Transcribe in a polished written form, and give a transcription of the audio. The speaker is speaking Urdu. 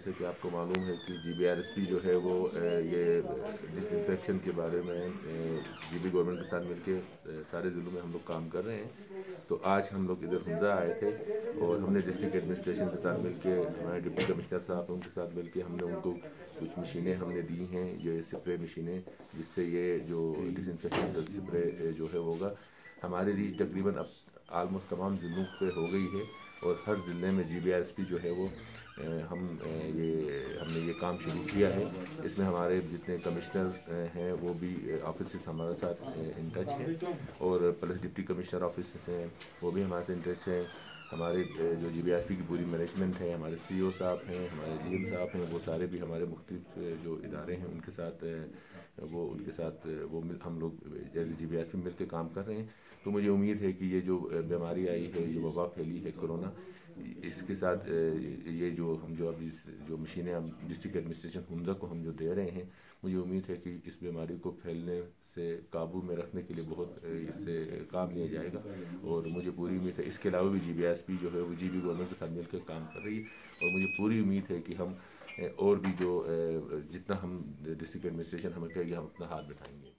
جیسے کہ آپ کو معلوم ہے کہ GBRSP جو ہے وہ یہ ڈس انفیکشن کے بارے میں GB گورنمنٹ کے ساتھ مل کے سارے ضلعوں میں ہم لوگ کام کر رہے ہیں. تو آج ہم لوگ ادھر حمزہ آئے تھے اور ہم نے ڈسٹرکٹ ایڈمنسٹریشن کے ساتھ مل کے ہمارے ڈپٹی کمشنر صاحب ان کے ساتھ مل کے ہم نے ان کو کچھ مشینیں ہم نے دی ہیں، یہ سپرے مشینیں، جس سے یہ جو ڈس انفیکشن سپرے جو ہے ہوگا. ہماری ریچ تقریباً اب آلموسٹ تمام ضلعوں پہ ہو گئی ہے اور ہر ضلع میں GBRSP جو ہے وہ ہم نے یہ کام شروع کیا ہے. اس میں ہمارے جتنے کمشنر ہیں وہ بھی آفیسز ہمارے ساتھ ان ٹچ ہیں، اور پلس ڈپٹی کمشنر آفیسز ہیں وہ بھی ہمارے سے ان ٹچ ہیں. ہمارے جو GBRSP کی پوری مینجمنٹ ہے، ہمارے CO صاحب ہیں، ہمارے GM صاحب ہیں، وہ سارے بھی ہمارے مختلف جو ادارے ہیں ان کے ساتھ ہم لوگ GBRSP مل کے کام کر رہے ہیں. تو مجھے امید ہے کہ یہ جو بیماری آئی ہے، یہ وبا پھیلی ہے کورونا، اس کے ساتھ یہ جو ہم جو ابھی جو مشینیں ہم ڈسٹرکٹ ایڈمنسٹریشن حمزہ کو ہم جو دے رہے ہیں، مجھے امید ہے کہ اس بیماری کو پھیلنے سے قابو میں رکھنے کے لیے بہت اس سے کام لیا جائے گا. اور مجھے پوری امید ہے اس کے علاوہ بھی GBRSP جو ہے وہ GB گورنمنٹ کے ساتھ مل کے کام کر رہی ہے، اور مجھے پوری امید ہے کہ ہم اور بھی جو جتنا ہم ڈسٹرکٹ ایڈمنسٹریشن ہمیں کہے گی ہم اپنا ہاتھ بٹھائیں گے.